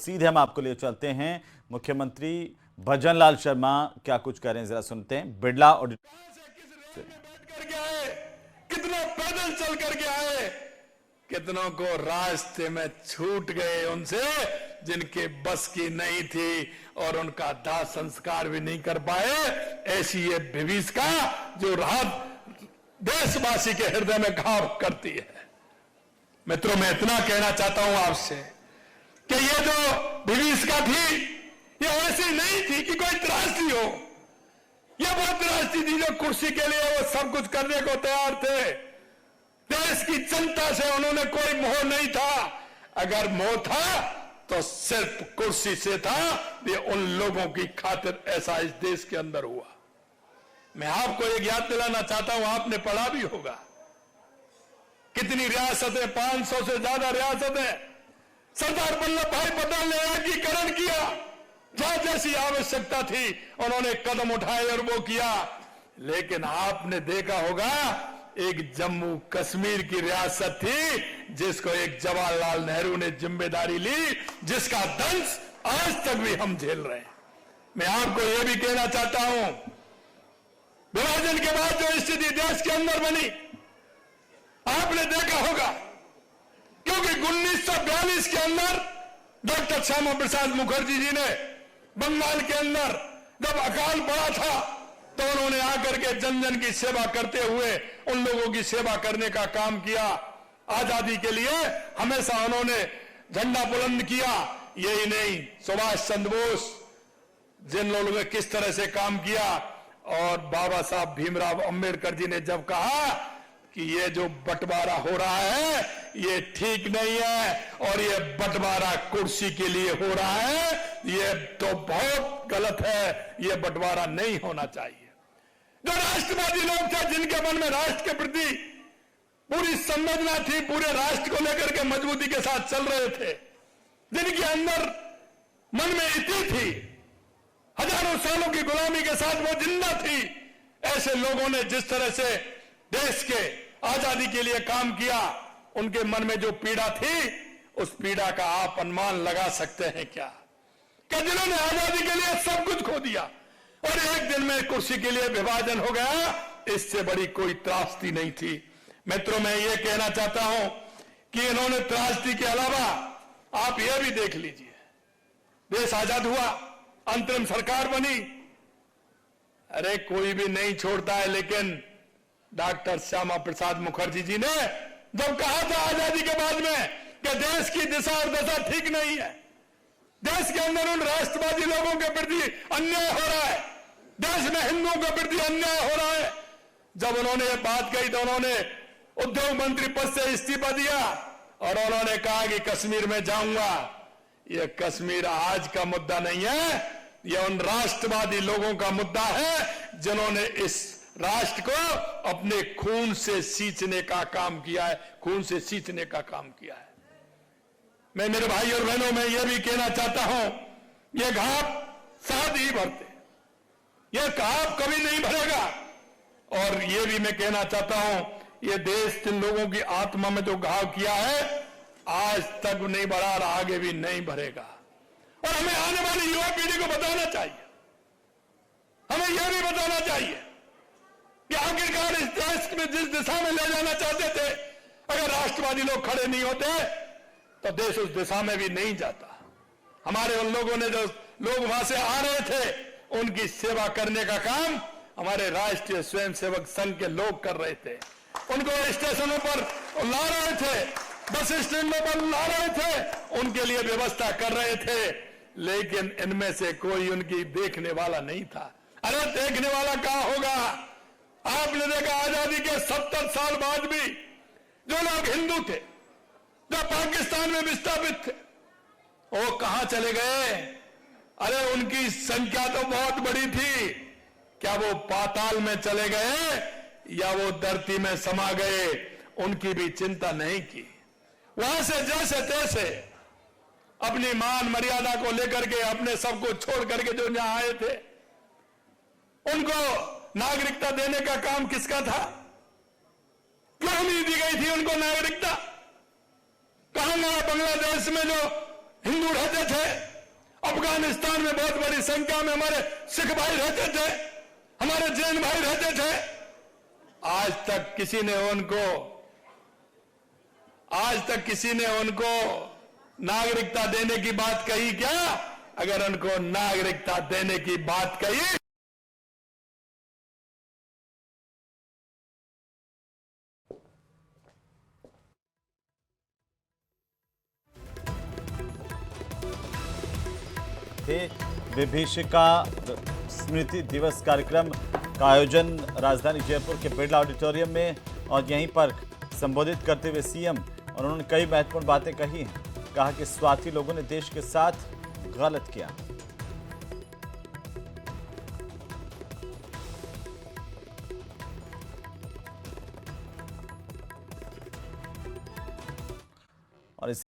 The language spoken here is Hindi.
सीधे हम आपको लिए चलते हैं। मुख्यमंत्री भजनलाल शर्मा क्या कुछ कह रहे हैं, जरा सुनते हैं। बिड़ला और कितना पैदल चल करके आए, कितनों को रास्ते में छूट गए उनसे जिनके बस की नहीं थी और उनका दाह संस्कार भी नहीं कर पाए। ऐसी ये विभीषिका जो रात देशवासी के हृदय में घाव करती है। मित्रों, मैं इतना कहना चाहता हूं आपसे कि ये जो विभीषिका थी ये ऐसी नहीं थी कि कोई त्रासदी हो। ये वो त्रासदी थी जो कुर्सी के लिए वो सब कुछ करने को तैयार थे। देश की जनता से उन्होंने कोई मोह नहीं था। अगर मोह था तो सिर्फ कुर्सी से था। ये उन लोगों की खातिर ऐसा इस देश के अंदर हुआ। मैं आपको एक याद दिलाना चाहता हूं, आपने पढ़ा भी होगा कितनी रियासतें, 500 से ज्यादा रियासतें सरदार वल्लभ भाई पटेल ने एकीकरण किया। जहां जैसी आवश्यकता थी उन्होंने कदम उठाए और वो किया। लेकिन आपने देखा होगा एक जम्मू कश्मीर की रियासत थी जिसको एक जवाहरलाल नेहरू ने जिम्मेदारी ली, जिसका दंश आज तक भी हम झेल रहे हैं। मैं आपको यह भी कहना चाहता हूं, विभाजन के बाद जो स्थिति देश के अंदर बनी आपने देखा होगा, क्योंकि 1942 के अंदर डॉक्टर श्यामा प्रसाद मुखर्जी जी ने बंगाल के अंदर जब अकाल पड़ा था तो उन्होंने आकर के जन जन की सेवा करते हुए उन लोगों की सेवा करने का काम किया। आजादी के लिए हमेशा उन्होंने झंडा बुलंद किया। यही नहीं, सुभाष चंद्र बोस जिन लोगों ने किस तरह से काम किया, और बाबा साहब भीमराव अंबेडकर जी ने जब कहा कि ये जो बंटवारा हो रहा है ये ठीक नहीं है और ये बंटवारा कुर्सी के लिए हो रहा है, ये तो बहुत गलत है, ये बंटवारा नहीं होना चाहिए। जो राष्ट्रवादी लोग थे, जिनके मन में राष्ट्र के प्रति पूरी संवेदना थी, पूरे राष्ट्र को लेकर के मजबूती के साथ चल रहे थे, जिनके अंदर मन में इति थी, हजारों सालों की गुलामी के साथ वो जिंदा थी, ऐसे लोगों ने जिस तरह से देश के आजादी के लिए काम किया, उनके मन में जो पीड़ा थी उस पीड़ा का आप अनुमान लगा सकते हैं क्या? कि जिन्होंने आजादी के लिए सब कुछ खो दिया और एक दिन में कुर्सी के लिए विभाजन हो गया, इससे बड़ी कोई त्रासदी नहीं थी। मित्रों, मैं ये कहना चाहता हूं कि इन्होंने त्रासदी के अलावा आप यह भी देख लीजिए, देश आजाद हुआ, अंतरिम सरकार बनी, अरे कोई भी नहीं छोड़ता है, लेकिन डॉक्टर श्यामा प्रसाद मुखर्जी जी ने जब कहा था आजादी के बाद में कि देश की दिशा और दशा ठीक नहीं है, देश के अंदर उन राष्ट्रवादी लोगों के प्रति अन्याय हो रहा है, देश में हिंदुओं के प्रति अन्याय हो रहा है, जब उन्होंने ये बात कही तो उन्होंने उद्योग मंत्री पद से इस्तीफा दिया और उन्होंने कहा कि कश्मीर में जाऊंगा। ये कश्मीर आज का मुद्दा नहीं है, यह उन राष्ट्रवादी लोगों का मुद्दा है जिन्होंने इस राष्ट्र को अपने खून से सींचने का काम किया है, खून से सींचने का काम किया है। मैं मेरे भाई और बहनों में यह भी कहना चाहता हूं, यह घाव साथ ही भरते, यह घाव कभी नहीं भरेगा। और यह भी मैं कहना चाहता हूं, यह देश जिन लोगों की आत्मा में जो घाव किया है आज तक नहीं भरा और आगे भी नहीं भरेगा। और हमें आने वाली युवा पीढ़ी को बताना चाहिए, हमें यह भी बताना चाहिए कि आखिरकार इस देश में जिस दिशा में ले जाना चाहते थे, अगर राष्ट्रवादी लोग खड़े नहीं होते तो देश उस दिशा में भी नहीं जाता। हमारे उन लोगों ने, जो लोग वहां से आ रहे थे, उनकी सेवा करने का काम हमारे राष्ट्रीय स्वयंसेवक संघ के लोग कर रहे थे। उनको स्टेशनों पर ला रहे थे, बस स्टैंडों पर ला रहे थे, उनके लिए व्यवस्था कर रहे थे, लेकिन इनमें से कोई उनकी देखने वाला नहीं था। अरे देखने वाला कहां होगा? आपने देखा आजादी के 70 साल बाद भी जो लोग हिंदू थे, जो पाकिस्तान में विस्थापित थे, वो कहां चले गए? अरे उनकी संख्या तो बहुत बड़ी थी, क्या वो पाताल में चले गए या वो धरती में समा गए? उनकी भी चिंता नहीं की। वहां से जैसे तैसे अपनी मान मर्यादा को लेकर के, अपने सबको छोड़ करके जो यहां आए थे, उनको नागरिकता देने का काम किसका था? क्यों नहीं दी गई थी उनको नागरिकता? कहां बांग्लादेश में जो हिंदू रहते थे अफगानिस्तान में बहुत बड़ी संख्या में हमारे सिख भाई रहते थे, हमारे जैन भाई रहते थे। आज तक किसी ने उनको नागरिकता देने की बात कही क्या? अगर उनको नागरिकता देने की बात कही थे। विभीषिका स्मृति दिवस कार्यक्रम का आयोजन राजधानी जयपुर के बिरला ऑडिटोरियम में, और यहीं पर संबोधित करते हुए सीएम और उन्होंने कई महत्वपूर्ण बातें कही हैं। कहा कि स्वार्थी लोगों ने देश के साथ गलत किया।